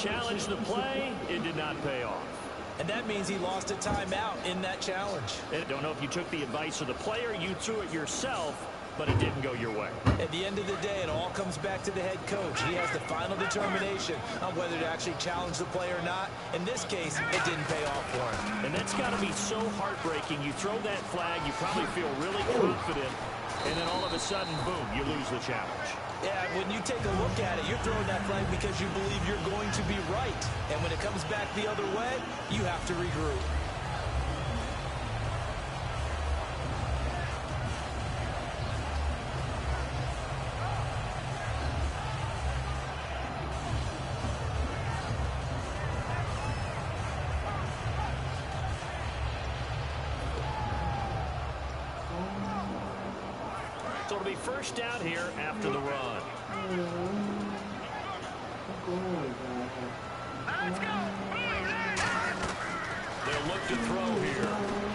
challenged the play. It did not pay off. And that means he lost a timeout in that challenge. I don't know if you took the advice of the player. You threw it yourself, but it didn't go your way. At the end of the day, it all comes back to the head coach. He has the final determination on whether to actually challenge the play or not. In this case, it didn't pay off for him. And that's got to be so heartbreaking. You throw that flag, you probably feel really confident, and then all of a sudden, boom, you lose the challenge. Yeah, when you take a look at it, you're throwing that flag because you believe you're going to be right. And when it comes back the other way, you have to regroup. So it'll be first down here after the run. They'll look to throw here.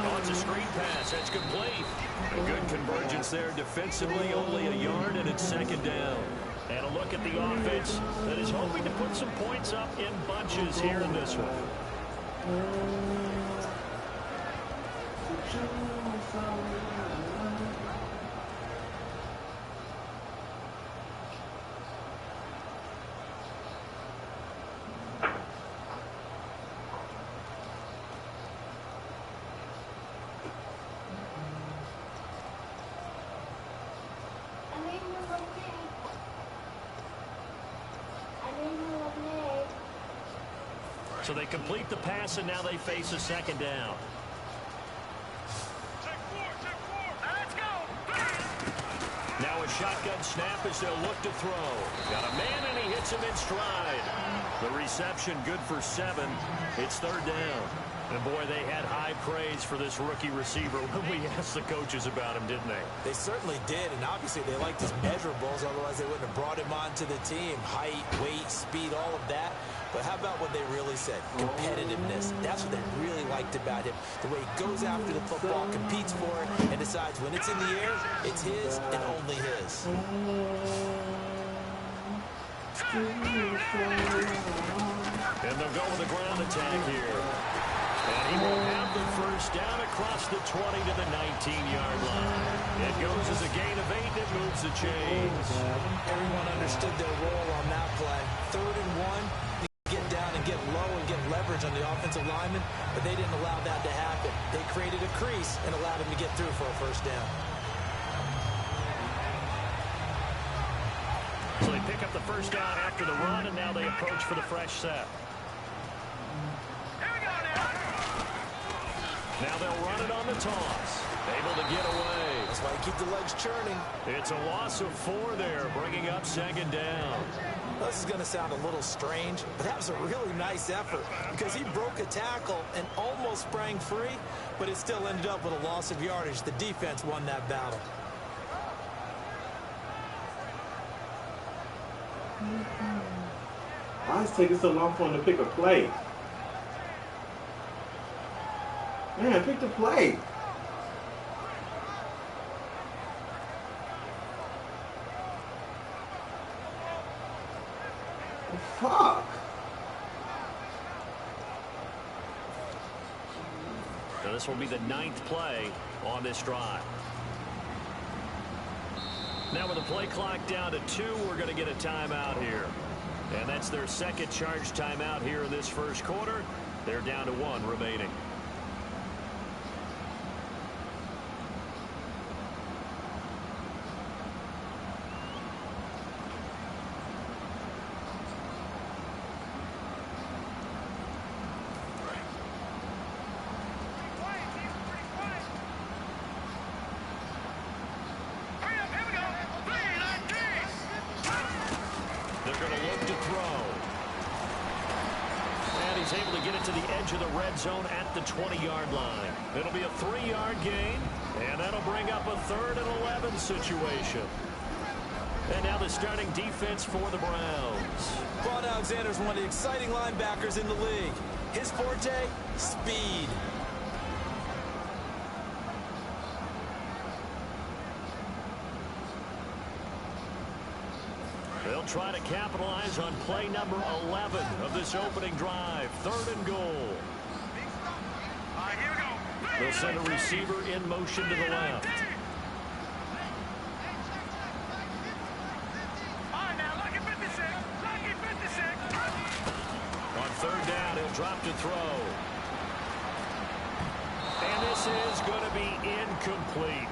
Oh, it's a screen pass. That's complete. A good convergence there defensively. Only a yard, and it's second down. And a look at the offense that is hoping to put some points up in bunches here in this one. So they complete the pass, and now they face a second down. Now a shotgun snap as they'll look to throw. Got a man, and he hits him in stride. The reception good for 7. It's third down. And, boy, they had high praise for this rookie receiver when we asked the coaches about him, didn't they? They certainly did, and obviously they liked his measurables, otherwise they wouldn't have brought him onto the team. Height, weight, speed, all of that. But how about what they really said? Competitiveness. That's what they really liked about him. The way he goes after the football, competes for it, and decides when it's in the air, it's his and only his. And they'll go with a ground attack here. And he will have the first down across the 20 to the 19-yard line. It goes as a gain of 8. It moves the chains. Everyone understood their role on that play. 3rd and 1. Get down and get low and get leverage on the offensive lineman, but they didn't allow that to happen. They created a crease and allowed him to get through for a first down. So they pick up the first down after the run, and now they approach for the fresh set. Now they'll run it on the toss. Able to get away. That's why you keep the legs churning. It's a loss of 4 there, bringing up second down. This is going to sound a little strange, but that was a really nice effort because he broke a tackle and almost sprang free, but it still ended up with a loss of yardage. The defense won that battle. Why is it taking so long for him to pick a play? Man, pick the play. Fuck. So this will be the 9th play on this drive. Now with the play clock down to 2, we're going to get a timeout here. And that's their second charge timeout here in this first quarter. They're down to 1 remaining. Able to get it to the edge of the red zone at the 20-yard line. It'll be a 3-yard gain, and that'll bring up a 3rd and 11 situation. And now the starting defense for the Browns. Quan Alexander's one of the exciting linebackers in the league. His forte, speed. They'll They'll try to capitalize on play number 11 of this opening drive. 3rd and goal. They'll send a receiver in motion to the left. On 3rd down, he'll drop to throw. And this is going to be incomplete.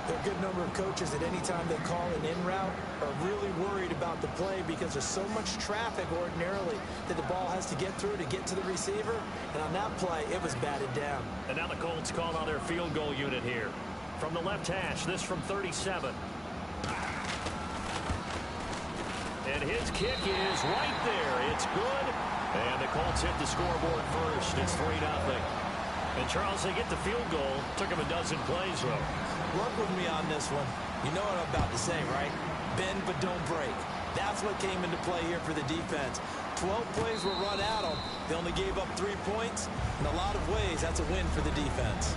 There are a good number of coaches that any time they call an in route are really worried about the play because there's so much traffic ordinarily that the ball has to get through to get to the receiver. And on that play, it was batted down. And now the Colts called on their field goal unit here. From the left hash, this from 37. And his kick is right there. It's good. And the Colts hit the scoreboard first. It's 3-0. And, Charles, they get the field goal. Took him a dozen plays, though. Work with me on this one. You know what I'm about to say, right? Bend but don't break. That's what came into play here for the defense. 12 plays were run at them. They only gave up 3 points. In a lot of ways, that's a win for the defense.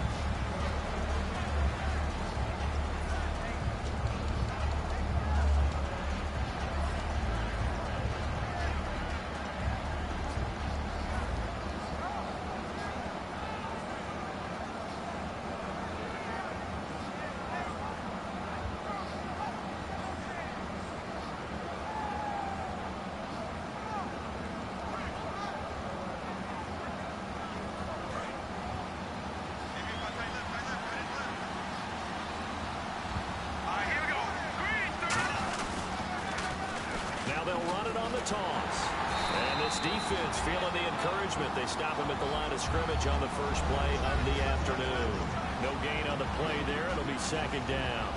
Toss. And this defense feeling the encouragement. They stop him at the line of scrimmage on the first play of the afternoon. No gain on the play there. It'll be 2nd down.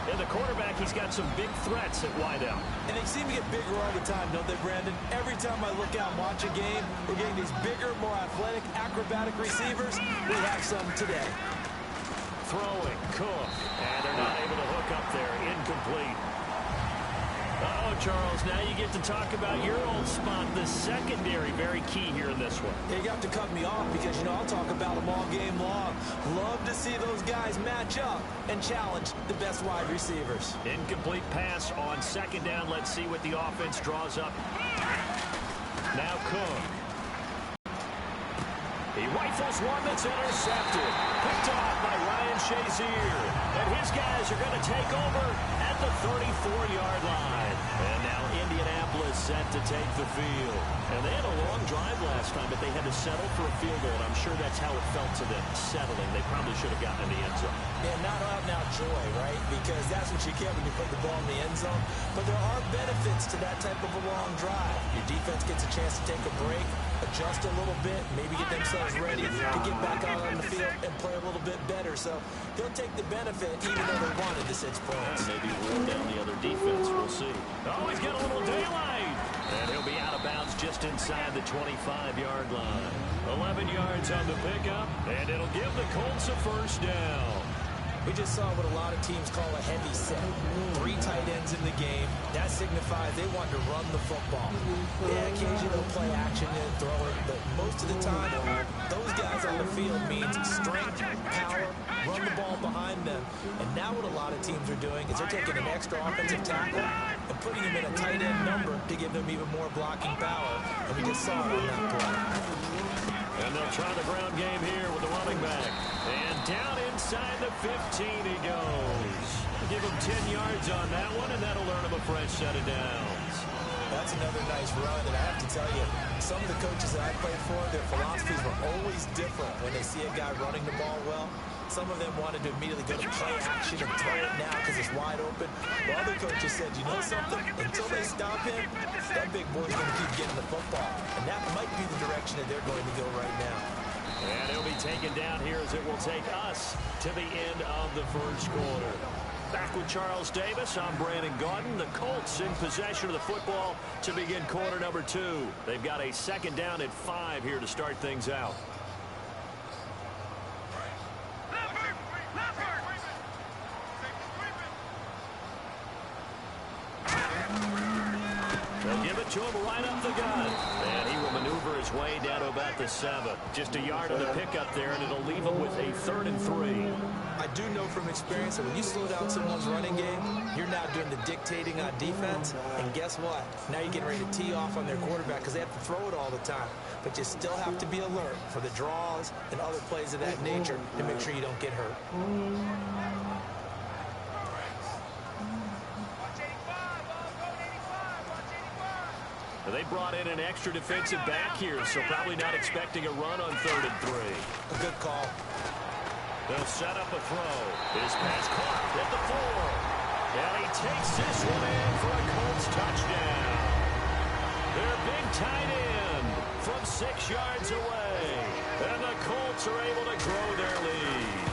And the quarterback, he's got some big threats at wideout. And they seem to get bigger all the time, don't they, Brandon? Every time I look out and watch a game, we're getting these bigger, more athletic, acrobatic receivers. We have some today. Throwing, Cook. And they're not able to hook up there. Incomplete. Uh-oh, Charles, now you get to talk about your old spot, the secondary, very key here in this one. You have to cut me off because, you know, I'll talk about them all game long. Love to see those guys match up and challenge the best wide receivers. Incomplete pass on 2nd down. Let's see what the offense draws up. Now Cook. He rifles one that's intercepted. Picked off by Ryan Shazier. And his guys are going to take over at the 34-yard line. And now Indianapolis set to take the field. And they had a long drive last time, but they had to settle for a field goal. And I'm sure that's how it felt to them, settling. They probably should have gotten in the end zone. Yeah, not out-and-out joy, right? Because that's what you get when you put the ball in the end zone. But there are benefits to that type of a long drive. Your defense gets a chance to take a break, adjust a little bit, maybe get themselves ready to get back out on the field and play a little bit better. So they'll take the benefit even though they wanted the 6 points. Maybe roll down the other defense. We'll see. Oh, he's got a little daylight. And he'll be out of bounds just inside the 25-yard line. 11 yards on the pickup, and it'll give the Colts a 1st down. We just saw what a lot of teams call a heavy set. 3 tight ends in the game. That signifies they want to run the football. Yeah, occasionally they'll play action and throw it, but most of the time, those guys on the field means strength, power, run the ball behind them. And now what a lot of teams are doing is they're taking an extra offensive tackle and putting him in a tight end number to give them even more blocking power. And we just saw it on that play. And they'll try the ground game here with the running back. And down inside the 15 he goes. Give him 10 yards on that one, and that'll earn him a fresh set of downs. That's another nice run, and I have to tell you, some of the coaches that I played for, their philosophies were always different when they see a guy running the ball well. Some of them wanted to immediately go to play action and throw it now because it's wide open. While other coaches said, you know something? Until they stop him, that big boy's going to keep getting the football. And that might be the direction that they're going to go right now. And he'll be taken down here as it will take us to the end of the 1st quarter. Back with Charles Davis, I'm Brandon Gaudin. The Colts in possession of the football to begin quarter number 2. They've got a 2nd down at 5 here to start things out. They'll give it to him right up the gut. And he will maneuver his way down to about the 7. Just a yard on the pickup there, and it'll leave him with a 3rd and 3. I do know from experience that when you slow down someone's running game, you're now doing the dictating on defense. And guess what? Now you're getting ready to tee off on their quarterback because they have to throw it all the time. But you still have to be alert for the draws and other plays of that nature to make sure you don't get hurt. They brought in an extra defensive back here, so probably not expecting a run on 3rd and 3. A good call. They'll set up a throw. His pass caught at the 4. And he takes this one in for a Colts touchdown. Their big tight end from 6 yards away. And the Colts are able to grow their lead.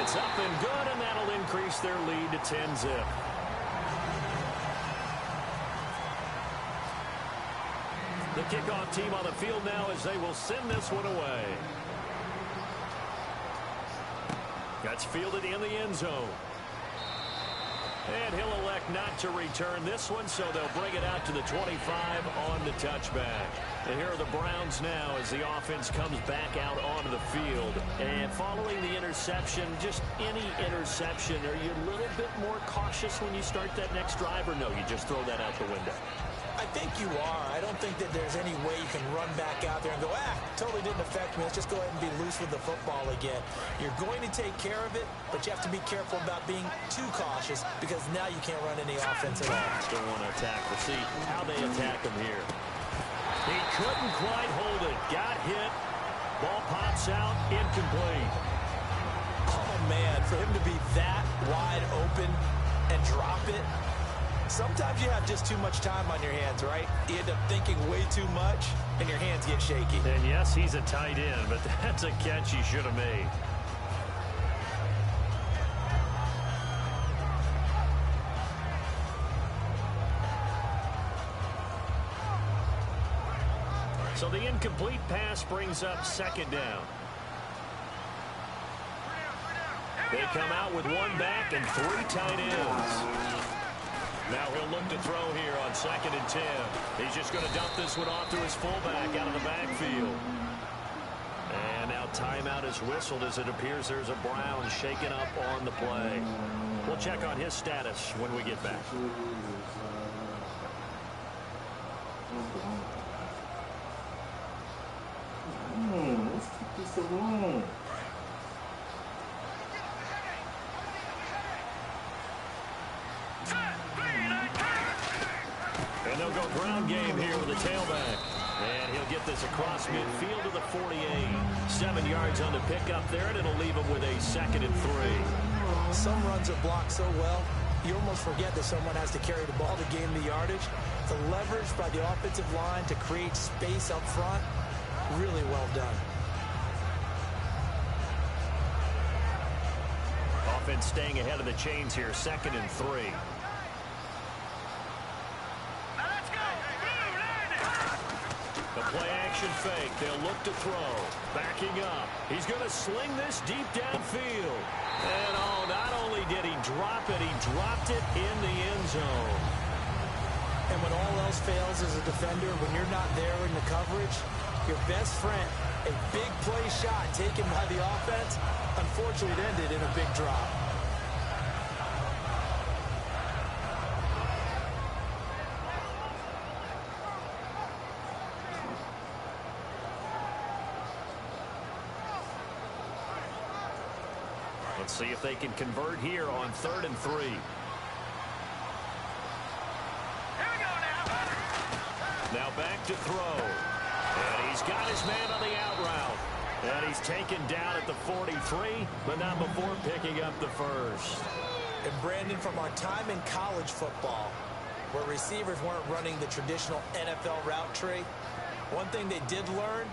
It's up and good, and that'll increase their lead to 10-zip. The kickoff team on the field now as they will send this one away. That's fielded in the end zone. And he'll elect not to return this one, so they'll bring it out to the 25 on the touchback. And here are the Browns now as the offense comes back out onto the field. And following the interception, just any interception, are you a little bit more cautious when you start that next drive, or no, you just throw that out the window? I think you are. I don't think that there's any way you can run back out there and go, totally didn't affect me. Let's just go ahead and be loose with the football again. You're going to take care of it, but you have to be careful about being too cautious because now you can't run any offense at all. Still want to attack. We'll see how they attack him here. He couldn't quite hold it. Got hit. Ball pops out. Incomplete. Oh, man, for him to be that wide open and drop it. Sometimes you have just too much time on your hands, right? You end up thinking way too much, and your hands get shaky. And yes, he's a tight end, but that's a catch he should have made. So the incomplete pass brings up 2nd down. They come out with 1 back and 3 tight ends. Now he'll look to throw here on 2nd and 10. He's just going to dump this one off to his fullback out of the backfield. And now timeout is whistled as it appears there's a Brown shaken up on the play. We'll check on his status when we get back. Let's keep this alone. And they'll go ground game here with a tailback. And he'll get this across midfield to the 48. 7 yards on the pickup there, and it'll leave him with a 2nd and 3. Some runs are blocked so well, you almost forget that someone has to carry the ball to gain the yardage. The leverage by the offensive line to create space up front, really well done. Offense staying ahead of the chains here, 2nd and 3. The play-action fake. They'll look to throw. Backing up. He's going to sling this deep downfield. And, not only did he drop it, he dropped it in the end zone. And when all else fails as a defender, when you're not there in the coverage, your best friend, a big play shot taken by the offense, unfortunately it ended in a big drop. Let's see if they can convert here on 3rd and 3. Now back to throw. And he's got his man on the out route. And he's taken down at the 43, but not before picking up the first. And Brandon, from our time in college football, where receivers weren't running the traditional NFL route tree, one thing they did learn,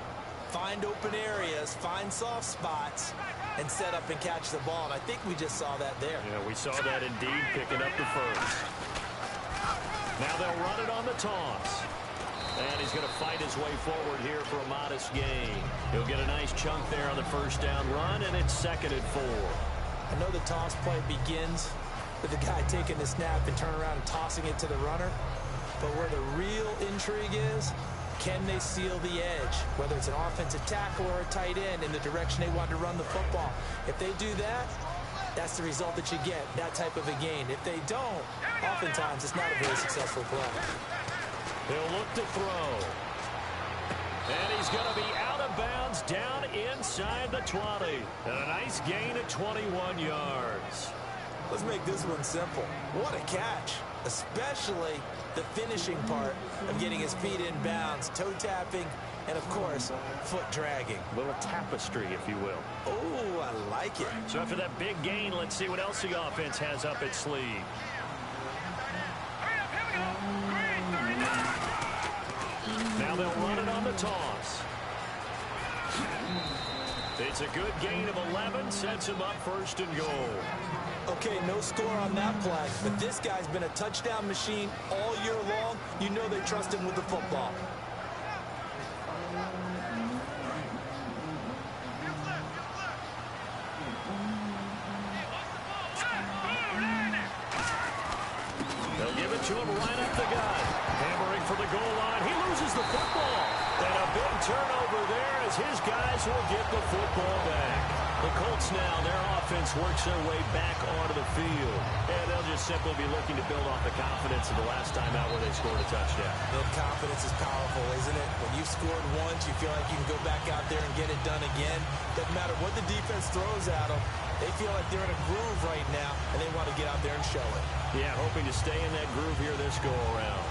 find open areas, find soft spots, and set up and catch the ball. And I think we just saw that there. Yeah, we saw that indeed, picking up the first. Now they'll run it on the toss. And he's going to fight his way forward here for a modest gain. He'll get a nice chunk there on the first down run, and it's 2nd and 4. I know the toss play begins with the guy taking the snap and turn around and tossing it to the runner. But where the real intrigue is, can they seal the edge, whether it's an offensive tackle or a tight end in the direction they want to run the football? If they do that, that's the result that you get, that type of a gain. If they don't, oftentimes it's not a very successful play. He'll look to throw. And he's going to be out of bounds down inside the 20. And a nice gain of 21 yards. Let's make this one simple. What a catch, especially the finishing part of getting his feet in bounds, toe tapping, and of course, foot dragging. A little tapestry, if you will. Oh, I like it. So after that big gain, let's see what else the offense has up its sleeve. Now they'll run it on the toss. It's a good gain of 11, sets him up first and goal. Okay, no score on that play, but this guy's been a touchdown machine all year long. You know they trust him with the football. They'll give it to him right up the gut. Hammering for the goal line. He loses the football. And a big turnover there as his guys will get the football back. The Colts now, their offense works their way back onto the field. And they'll just simply be looking to build off the confidence of the last time out where they scored a touchdown. That confidence is powerful, isn't it? When you've scored once, you feel like you can go back out there and get it done again. Doesn't matter what the defense throws at them. They feel like they're in a groove right now, and they want to get out there and show it. Yeah, hoping to stay in that groove here this go-around.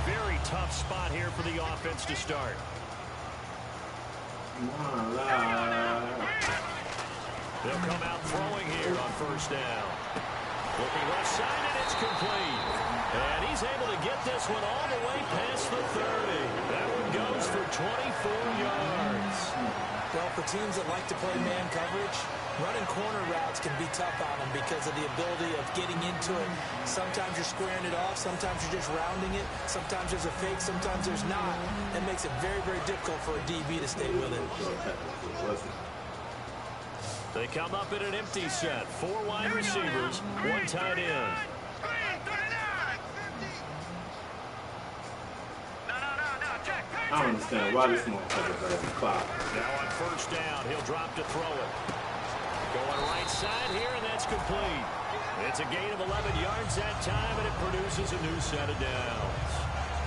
Very tough spot here for the offense to start. They'll come out throwing here on first down. Looking left side, and it's complete. And he's able to get this one all the way past the 30. That one goes for 24 yards. Well, for teams that like to play man coverage, running corner routes can be tough on them because of the ability of getting into it. Sometimes you're squaring it off. Sometimes you're just rounding it. Sometimes there's a fake. Sometimes there's not. That makes it very, very difficult for a DB to stay with it. They come up in an empty set. 4 wide receivers, 1 tight end. I don't understand why this motherfucker doesn't clock. Now on first down, he'll drop to throw it. Going right side here, and that's complete. It's a gain of 11 yards that time, and it produces a new set of downs.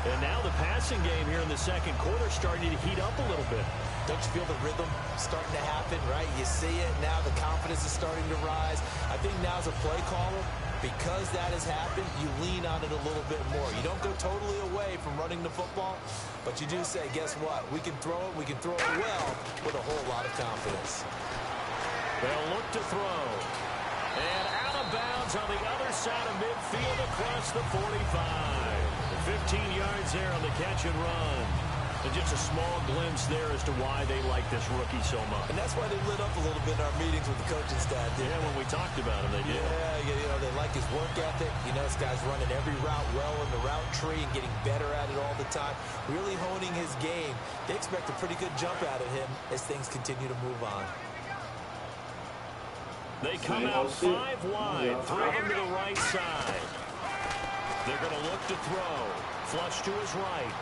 And now the passing game here in the second quarter starting to heat up a little bit. Don't you feel the rhythm starting to happen, right? You see it now. The confidence is starting to rise. I think now as a play caller, because that has happened, you lean on it a little bit more. You don't go totally away from running the football, but you do say, guess what? We can throw it. We can throw it well with a whole lot of confidence. They'll look to throw. And out of bounds on the other side of midfield across the 45. 15 yards there on the catch and run. And just a small glimpse there as to why they like this rookie so much. And that's why they lit up a little bit in our meetings with the coaching staff. Yeah, when we talked about him, they did. Yeah, you know, they like his work ethic. You know, this guy's running every route well in the route tree and getting better at it all the time. Really honing his game. They expect a pretty good jump out of him as things continue to move on. They come out 5 wide, throw him to the right side. They're going to look to throw. Flush to his right.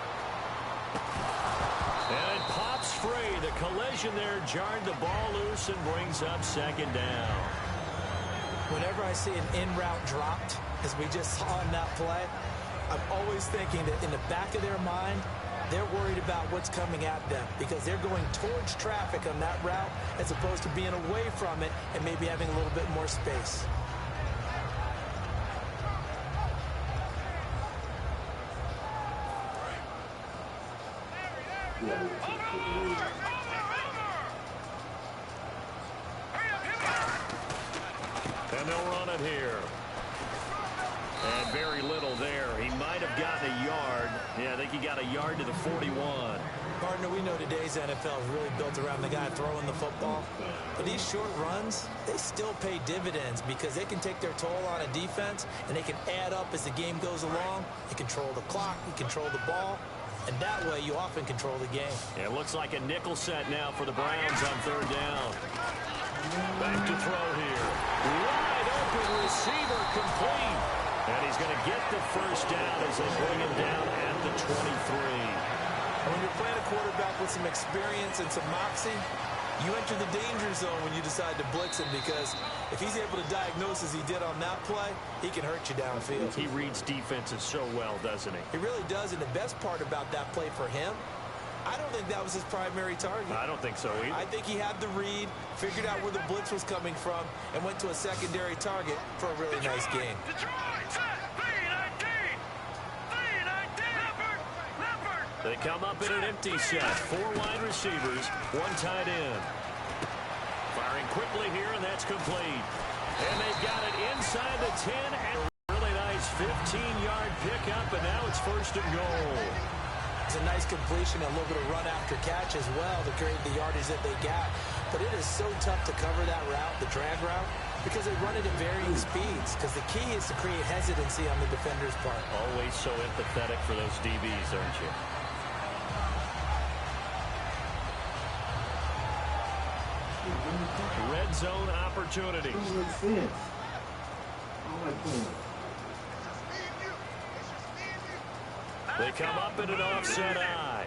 And it pops free. The collision there jarred the ball loose and brings up second down. Whenever I see an in-route dropped, as we just saw in that play, I'm always thinking that in the back of their mind, they're worried about what's coming at them because they're going towards traffic on that route as opposed to being away from it and maybe having a little bit more space. And they'll run it here. And very little there. He might have gotten a yard. Yeah, I think he got a yard to the 41. Partner, we know today's NFL is really built around the guy throwing the football. But these short runs, they still pay dividends because they can take their toll on a defense and they can add up as the game goes along. You control the clock, you control the ball. And that way, you often control the game. Yeah, it looks like a nickel set now for the Browns on third down. Back to throw here. Wide open receiver complete. And he's going to get the first down as they bring him down at the 23. When you're playing a quarterback with some experience and some moxie, you enter the danger zone when you decide to blitz him, because if he's able to diagnose as he did on that play, he can hurt you downfield. He reads defenses so well, doesn't he? He really does, and the best part about that play for him, I don't think that was his primary target. I don't think so either. I think he had the read, figured out where the blitz was coming from, and went to a secondary target for a really nice game. They come up in an empty set. 4 wide receivers, 1 tight end. Firing quickly here, and that's complete. And they've got it inside the 10, and a really nice 15-yard pickup, and now it's 1st and goal. It's a nice completion, and a little bit of run after catch as well to create the yardage that they got. But it is so tough to cover that route, the drag route, because they run it at varying speeds, because the key is to create hesitancy on the defender's part. Always so empathetic for those DBs, aren't you? Red zone opportunity. They come up in an offset eye.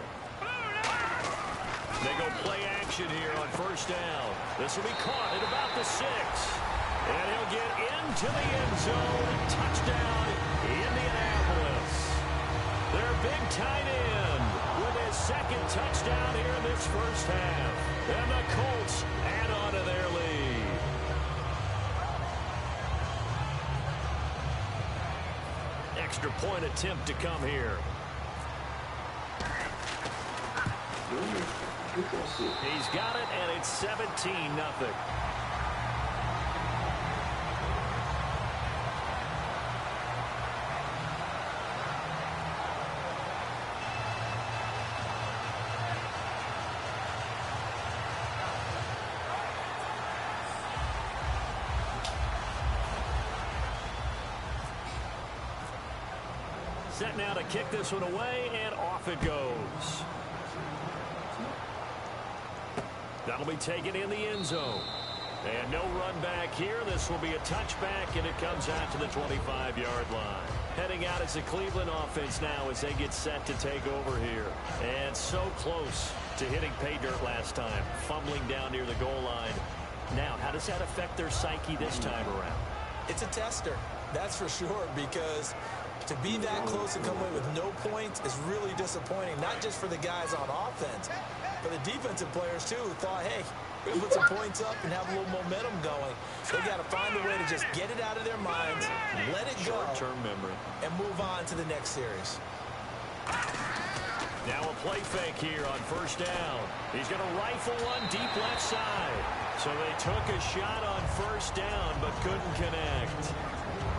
They go play action here on 1st down. This will be caught at about the 6. And he'll get into the end zone. Touchdown, Indianapolis. Their big tight end with his 2nd touchdown here in this 1st half. And the Colts add on to their lead. Extra point attempt to come here. He's got it, and it's 17-0. Set now to kick this one away, and off it goes. That'll be taken in the end zone. And no run back here. This will be a touchback, and it comes out to the 25-yard line. Heading out as the Cleveland offense now as they get set to take over here. And so close to hitting pay dirt last time, fumbling down near the goal line. Now, how does that affect their psyche this time around? It's a tester, that's for sure, because to be that close and come away with no points is really disappointing, not just for the guys on offense, but the defensive players, too, who thought, hey, we're going to put some points up and have a little momentum going. They got to find a way to just get it out of their minds, let it go, short-term memory, and move on to the next series. Now a play fake here on 1st down. He's going to rifle one deep left side. So they took a shot on 1st down, but couldn't connect.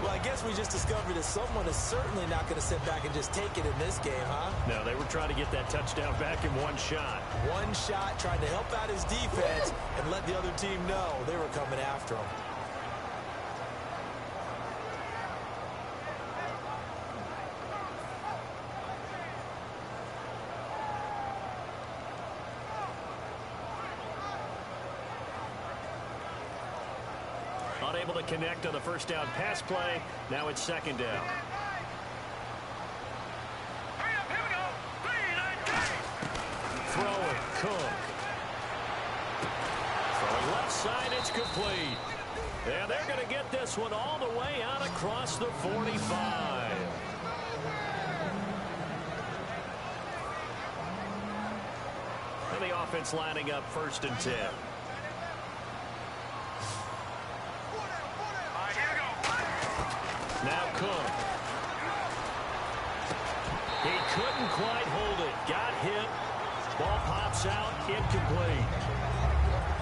Well, I guess we just discovered that someone is certainly not going to sit back and just take it in this game, huh? No, they were trying to get that touchdown back in one shot. One shot, trying to help out his defense and let the other team know they were coming after him. Unable to connect on the 1st down pass play. Now it's 2nd down. Throwing, Cook. Throwing left side, it's complete. And they're going to get this one all the way out across the 45. And the offense lining up 1st and 10. Now Cook. He couldn't quite hold it. Got hit. Ball pops out. Incomplete.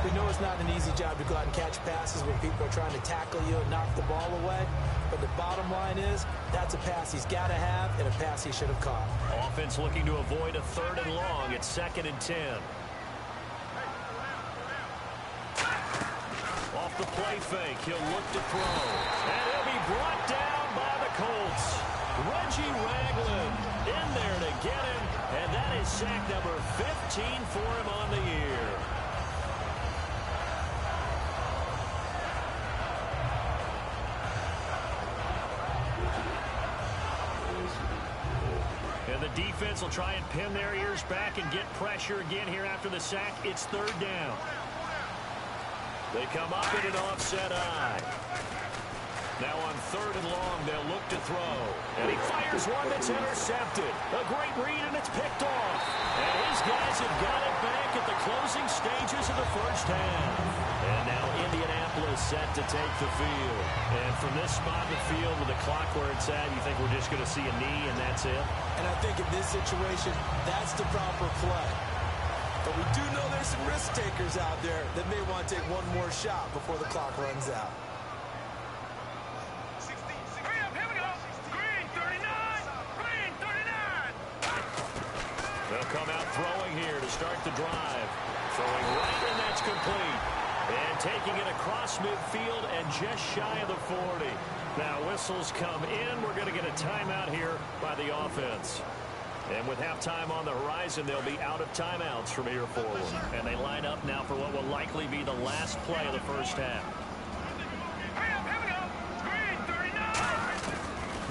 We know it's not an easy job to go out and catch passes when people are trying to tackle you and knock the ball away. But the bottom line is, that's a pass he's got to have and a pass he should have caught. Offense looking to avoid a 3rd and long. It's 2nd and 10. Off the play fake. He'll look to throw. And he'll be brought down by the Colts. Reggie Ragland in there to get him. And that is sack number 15 for him on the year. defense will try and pin their ears back and get pressure again here after the sack. It's third down. They come up in an offset eye. Now on third and long, they'll look to throw. And he fires one that's intercepted. A great read, and it's picked off. And his guys have got it back at the closing stages of the first half. And now Indianapolis set to take the field. And from this spot in the field with the clock where it's at, you think we're just going to see a knee and that's it? And I think in this situation, that's the proper play. But we do know there's some risk takers out there that may want to take one more shot before the clock runs out. They'll come out throwing here to start the drive. Throwing right, and that's complete. And taking it across midfield and just shy of the 40. Now whistles come in. We're going to get a timeout here by the offense. And with halftime on the horizon, they'll be out of timeouts from here forward. And they line up now for what will likely be the last play of the first half.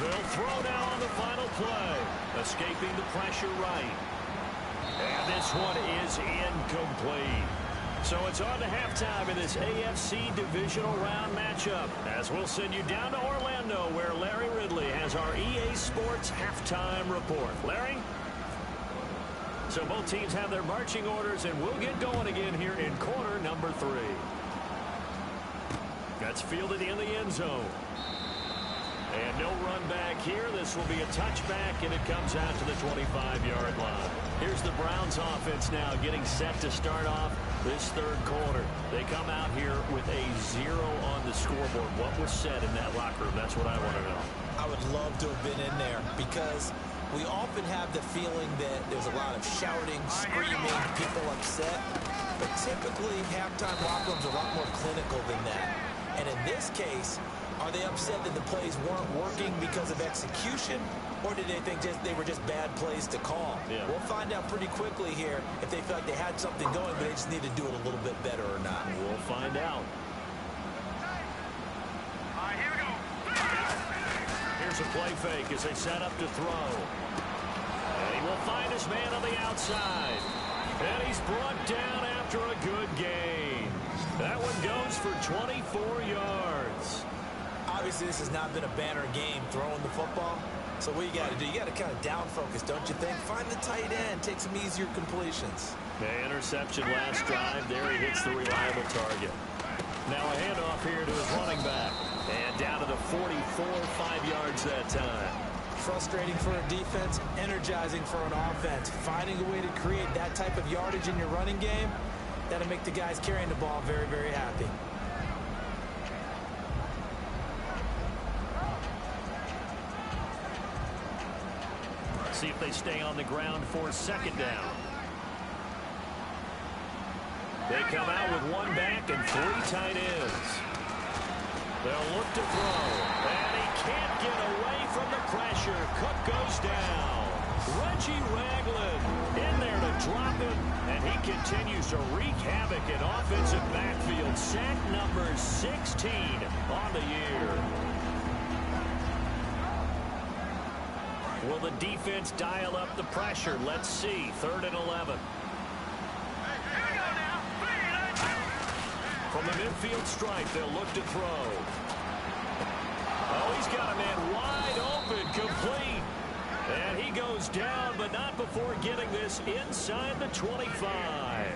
They'll throw now on the final play. Escaping the pressure right. And this one is incomplete. So it's on to halftime in this AFC divisional round matchup, as we'll send you down to Orlando, where Larry Ridley has our EA Sports halftime report. Larry? So both teams have their marching orders, and we'll get going again here in quarter number 3. That's fielded in the end zone. And no run back here. This will be a touchback, and it comes out to the 25-yard line. Here's the Browns offense now getting set to start off this third quarter. They come out here with a 0 on the scoreboard. What was said in that locker room? That's what I want to know. I would love to have been in there because we often have the feeling that there's a lot of shouting, screaming, people upset. But typically, halftime locker rooms are a lot more clinical than that. And in this case, are they upset that the plays weren't working because of execution, or did they think they were just bad plays to call? Yeah. We'll find out pretty quickly here if they feel like they had something going, but they just need to do it a little bit better or not. We'll find out. All right, here we go. Here's a play fake as they set up to throw. And he will find his man on the outside. And he's brought down after a good gain. That one goes for 24 yards. Obviously, this has not been a banner game throwing the football. So what you got to do, you got to kind of down focus, don't you think? Find the tight end, take some easier completions. The interception last drive. There he hits the reliable target. Now a handoff here to his running back. And down to the 44, 5 yards that time. Frustrating for a defense, energizing for an offense. Finding a way to create that type of yardage in your running game, that'll make the guys carrying the ball very, very happy. See if they stay on the ground for second down. They come out with one back and 3 tight ends. They'll look to throw. And he can't get away from the pressure. Cook goes down. Reggie Ragland in there to drop him. And he continues to wreak havoc in offensive backfield. Sack number 16 on the year. Will the defense dial up the pressure? Let's see. 3rd and 11. From the midfield stripe, they'll look to throw. Oh, he's got a man wide open, complete. And he goes down, but not before getting this inside the 25.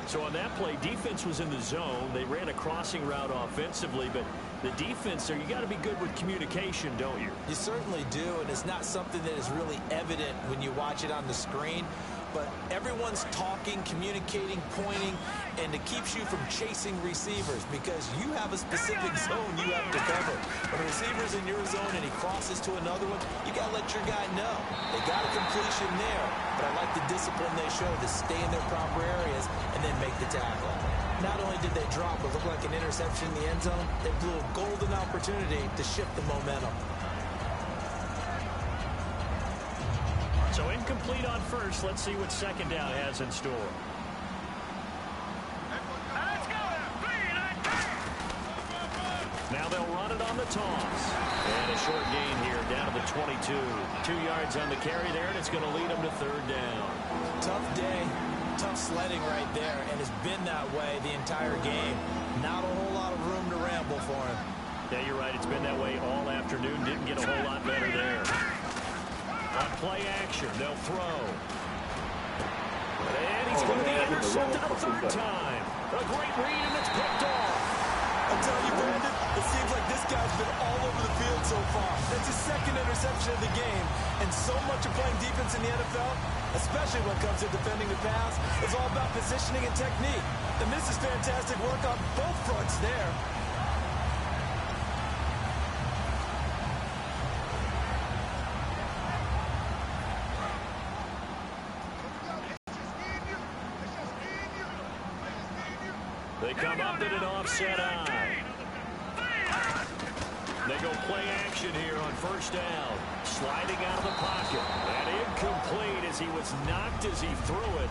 So on that play, defense was in the zone. They ran a crossing route offensively, but the defense there, you got to be good with communication, don't you? You certainly do, and it's not something that is really evident when you watch it on the screen. But everyone's talking, communicating, pointing, and it keeps you from chasing receivers because you have a specific zone you have to cover. When a receiver's in your zone and he crosses to another one, you got to let your guy know. They got a completion there, but I like the discipline they show to stay in their proper areas and then make the tackle. Not only did they drop what looked like an interception in the end zone, they blew a golden opportunity to shift the momentum. So incomplete on first. Let's see what second down has in store. Now they'll run it on the toss. And a short gain here down to the 22. 2 yards on the carry there, and it's going to lead them to third down. Tough day, tough sledding right there, and it's been that way the entire game. Not a whole lot of room to ramble for him. Yeah, you're right. It's been that way all afternoon. Didn't get a whole lot better there. On play action, they'll throw. And he's going to be intercepted a third time. A great read, and it's picked off. I'm telling you, Brandon, it seems like this guy's been all over the field so far. That's his second interception of the game. And so much of playing defense in the NFL, especially when it comes to defending the pass, is all about positioning and technique. And this is fantastic work on both fronts there. They come up in an offset eye. They go play action here on first down. Sliding out of the pocket. And incomplete as he was knocked as he threw it.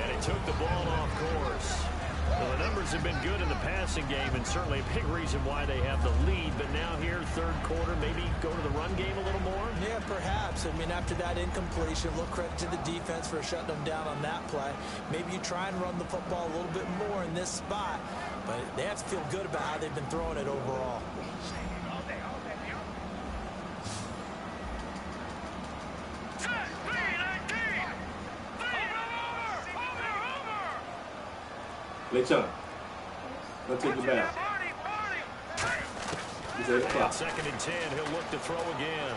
And he took the ball off course. Well, the numbers have been good in the passing game, and certainly a big reason why they have the lead. But now here, third quarter, maybe go to the run game a little more? Yeah, perhaps. I mean, after that incompletion, a little credit to the defense for shutting them down on that play. Maybe you try and run the football a little bit more in this spot. But they have to feel good about how they've been throwing it overall. Lechon. Let's take the back. He's at the clock. Second and 10, he'll look to throw again.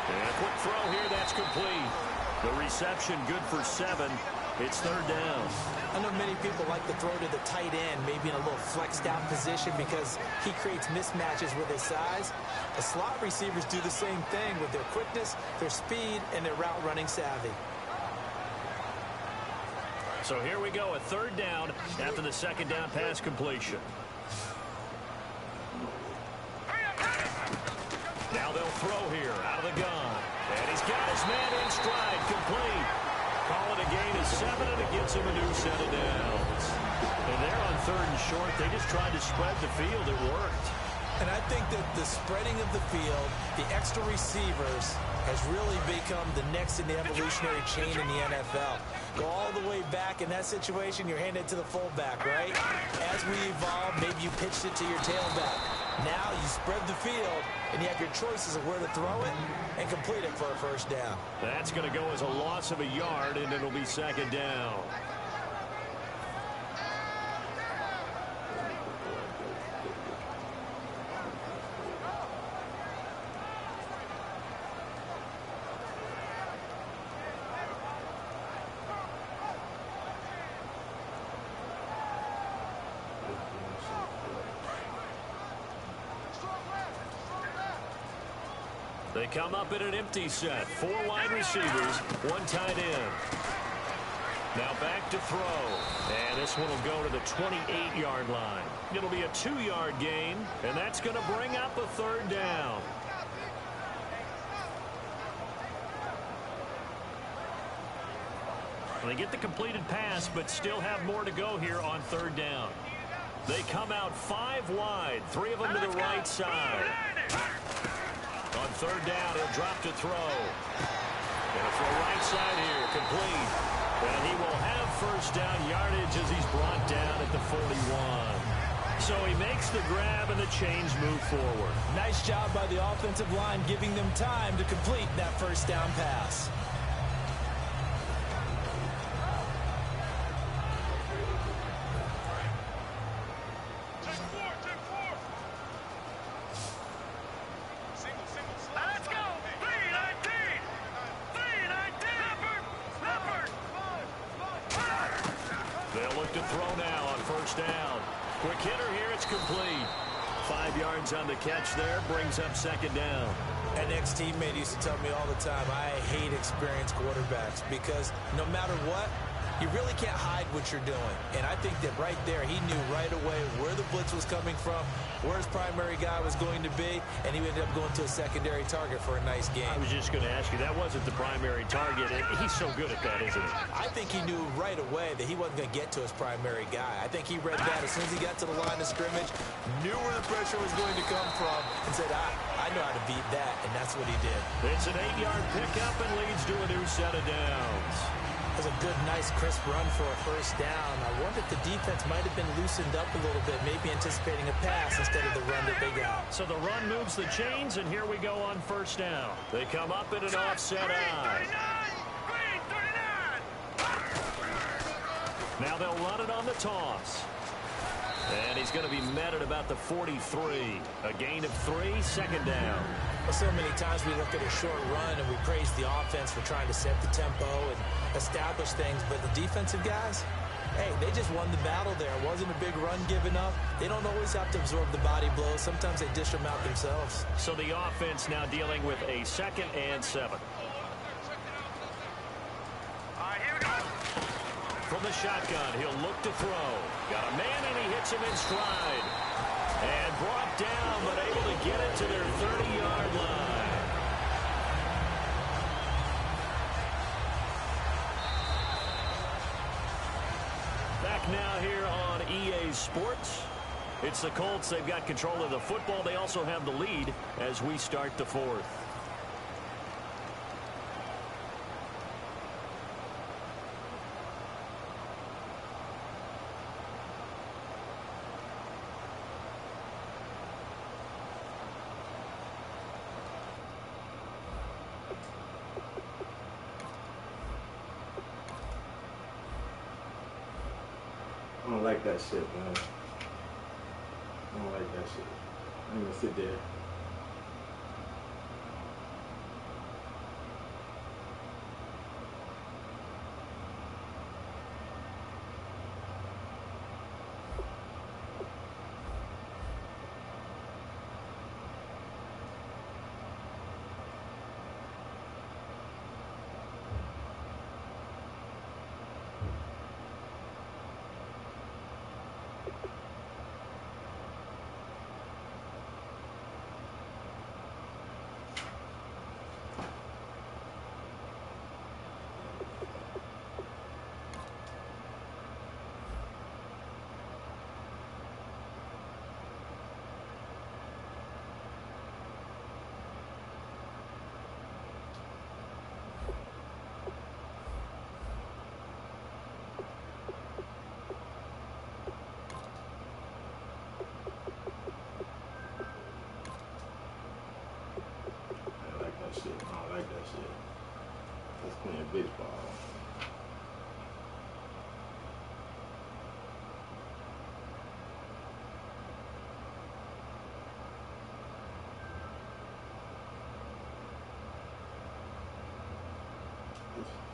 And a quick throw here, that's complete. The reception good for 7. It's third down. I know many people like to throw to the tight end, maybe in a little flexed out position because he creates mismatches with his size. The slot receivers do the same thing with their quickness, their speed, and their route running savvy. So here we go, a third down after the second down pass completion. Now they'll throw here out of the gun. And he's got his man in stride, complete. Call it a gain of 7, and it gets him a new set of downs. And they're on third and short. They just tried to spread the field. It worked. And I think that the spreading of the field, the extra receivers, has really become the next in the evolutionary chain in the NFL. Go all the way back in that situation, you're handed to the fullback, right? As we evolve, maybe you pitched it to your tailback. Now you spread the field, and you have your choices of where to throw it and complete it for a first down. That's going to go as a loss of a yard, and it'll be second down. They come up in an empty set. 4 wide receivers, 1 tight end. Now back to throw. And this one will go to the 28-yard line. It'll be a 2-yard gain, and that's going to bring up a third down. They get the completed pass, but still have more to go here on third down. They come out 5 wide, 3 of them to the right side. On third down, he'll drop to throw. Gonna throw right side here, complete. And he will have first down yardage as he's brought down at the 41. So he makes the grab and the chains move forward. Nice job by the offensive line giving them time to complete that first down pass. On the catch there, brings up second down. An ex-teammate used to tell me all the time, I hate experienced quarterbacks because no matter what, You really can't hide what you're doing. And I think that right there, he knew right away where the blitz was coming from, where his primary guy was going to be, and he ended up going to a secondary target for a nice game. I was just going to ask you, that wasn't the primary target. He's so good at that, isn't he? I think he knew right away that he wasn't going to get to his primary guy. I think he read that as soon as he got to the line of scrimmage, knew where the pressure was going to come from, and said, I know how to beat that, and that's what he did. It's an 8-yard pickup and leads to a new set of downs. That was a good, nice, crisp run for a first down. I wonder if the defense might have been loosened up a little bit, maybe anticipating a pass instead of the run that they got. So the run moves the chains, and here we go on first down. They come up in an offset eye. Now they'll run it on the toss. And he's going to be met at about the 43. A gain of 3, second down. Well, so many times we look at a short run and we praise the offense for trying to set the tempo and establish things. But the defensive guys, hey, they just won the battle there. It wasn't a big run given up. They don't always have to absorb the body blows. Sometimes they dish them out themselves. So the offense now dealing with a 2nd and 7. From the shotgun, he'll look to throw. Got a man, and he hits him in stride. And brought down, but able to get it to their 30-yard line. Back now here on EA Sports. It's the Colts. They've got control of the football. They also have the lead as we start the 4th. I don't like that shit, man. I don't like that shit. I'm gonna sit there. Shit. I don't like that shit. That's playing baseball.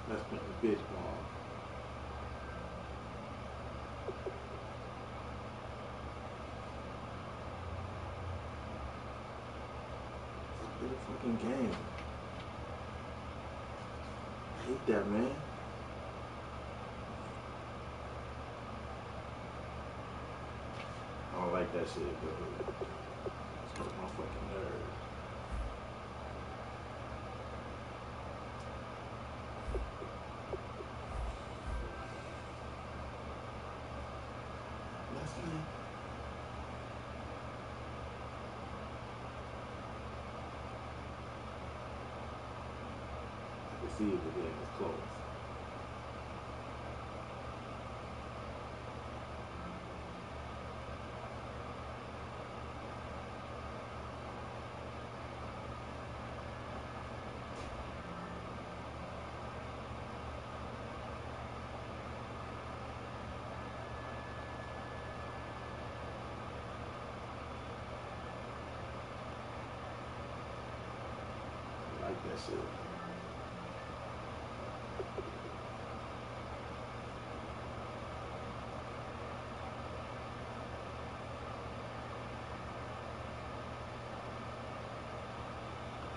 That's playing baseball. It's a fucking game. I hate that, man. I don't like that shit, bro. It's hurt my fucking nerves. That's me. I can see if the game is close. I like that shit.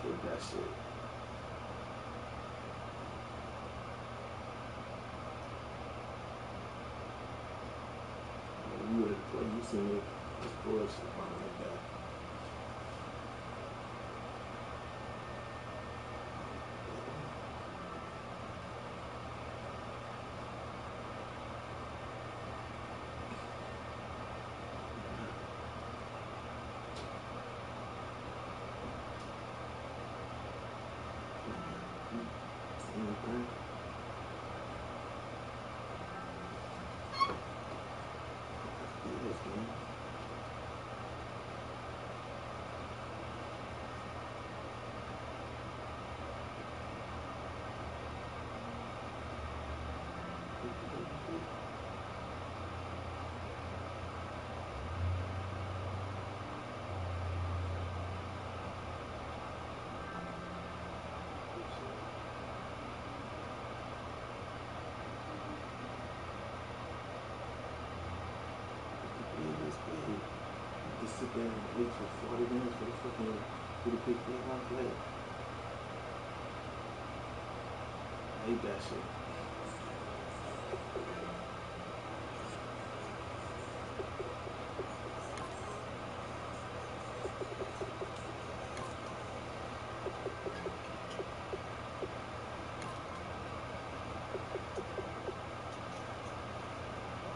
Hate that shit. shit. I don't like that. Mm-hmm. Yes, man. Just sit there and wait for 40 minutes for the fucking for the big thing on play. I hate that shit.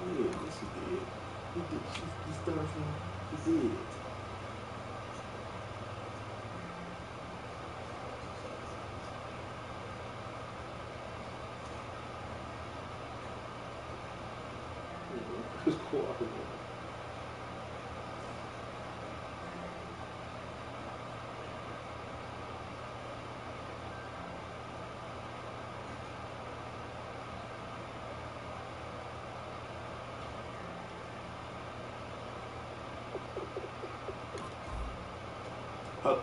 Yeah, yes he did. He did. He started from. He did. It was quarter. Oh.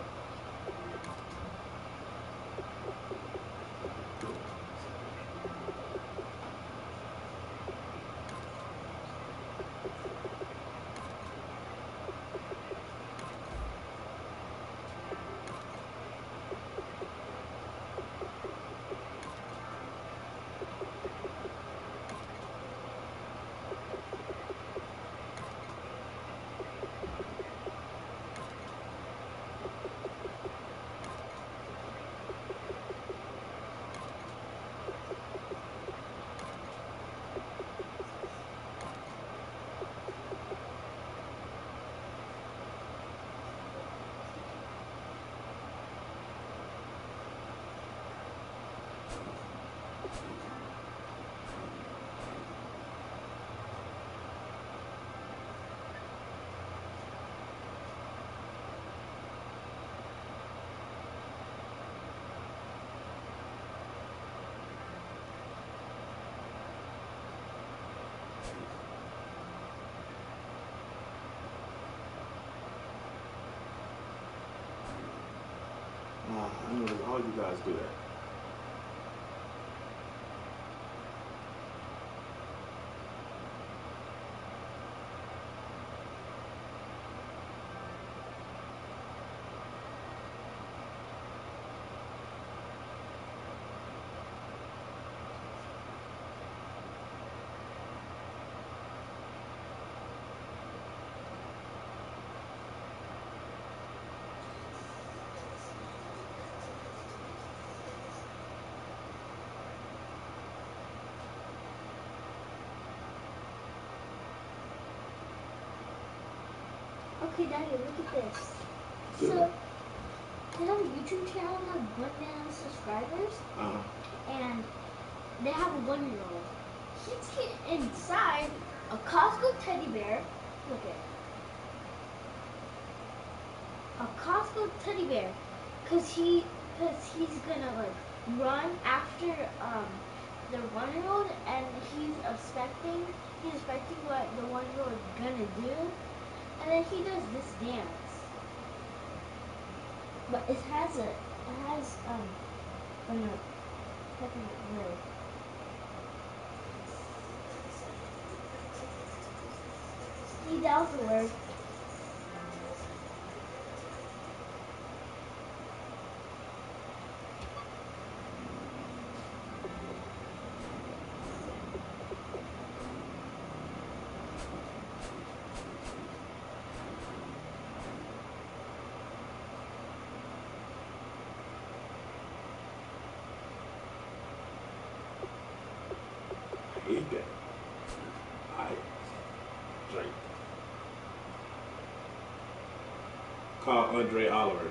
I know all you guys do that. Okay, Daddy, look at this. So, they have a YouTube channel that has 1 million subscribers, and they have a 1-year-old. He's inside a Costco teddy bear. Look at it. A Costco teddy bear, cause he's gonna like run after their 1-year-old, and he's expecting what the 1-year-old is gonna do. And then he does this dance. But it has a second word. See, that was the word. Call Andre Oliver.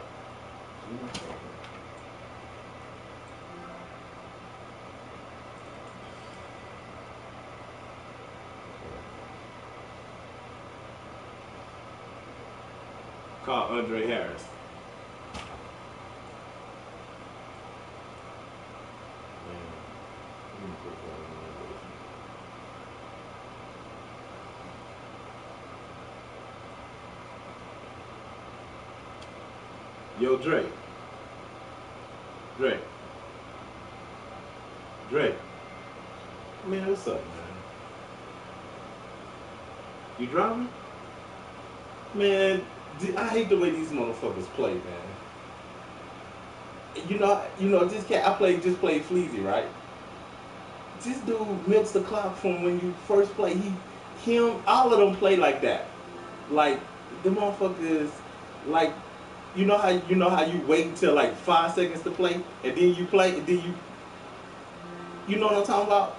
Call Andre Harris. Yo, Drake. Drake. Man, what's up, man? You driving? Man, I hate the way these motherfuckers play, man. This cat just played Fleazy, right? This dude milks the clock from when you first play. All of them play like that. Like the motherfuckers, like you know how you wait until like 5 seconds to play, and then you play, and then you know what I'm talking about?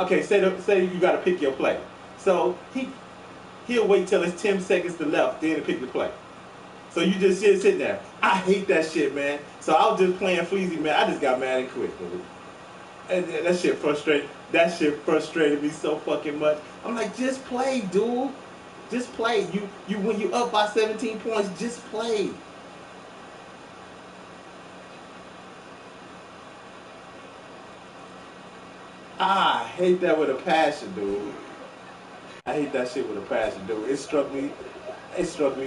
Okay, say you got to pick your play. So he'll wait till it's 10 seconds to left, then to pick the play. So you just sitting there. I hate that shit, man. So I was just playing Fleazy, man. I just got mad and quit, dude. And that shit frustrated me so fucking much. I'm like, just play, dude. Just play. You when you up by 17 points, just play. I hate that with a passion, dude. I hate that shit with a passion, dude. It struck me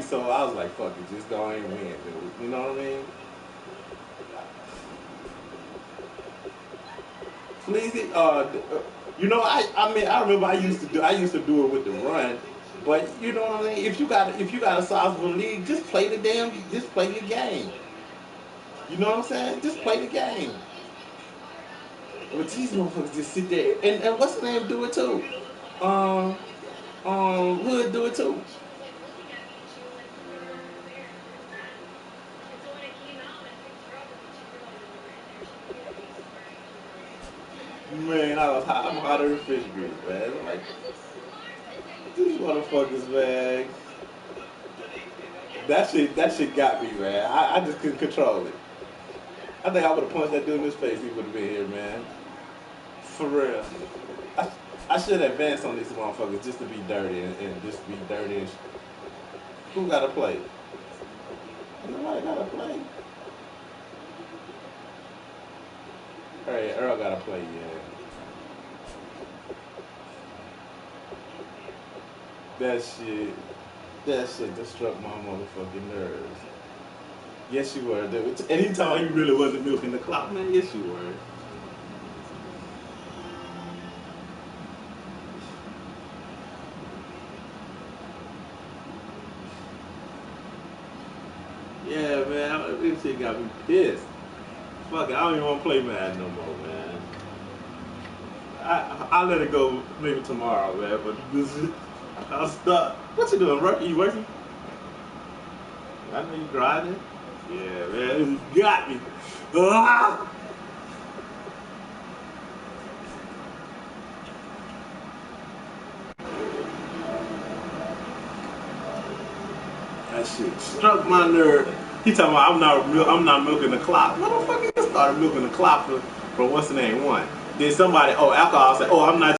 so I was like, fuck it, just go and win, dude. You know what I mean? Fleazy, I remember I used to do it with the run, but you know what I mean? If you got a sizable league, just play your game. You know what I'm saying? Just play the game. But these motherfuckers just sit there and what's the name do it too? Hood do it too. Man, I'm hotter than fish grease, man. I'm like, these motherfuckers, man. That shit got me, man. I just couldn't control it. I think I would have punched that dude in his face. He would have been here, man. For real. I should advance on these motherfuckers just to be dirty and just be dirty. And who got to play? Nobody got to play. Hey, Earl got to play, yeah. That shit just struck my motherfucking nerves. Yes, you were, dude. Anytime you really wasn't milking the clock, man, yes, you were. Yeah, man, this shit got me pissed. Fuck it, I don't even want to play Madden no more, man. I'll let it go maybe tomorrow, man, but this is, I'll stop. What you doing, Are you working? I know you grinding. Yeah, man, you got me. Ah! That shit struck my nerve. He talking about I'm not milking the clock. Motherfucker, you started milking the clock for what's the name one. Then somebody, alcohol said, I'm not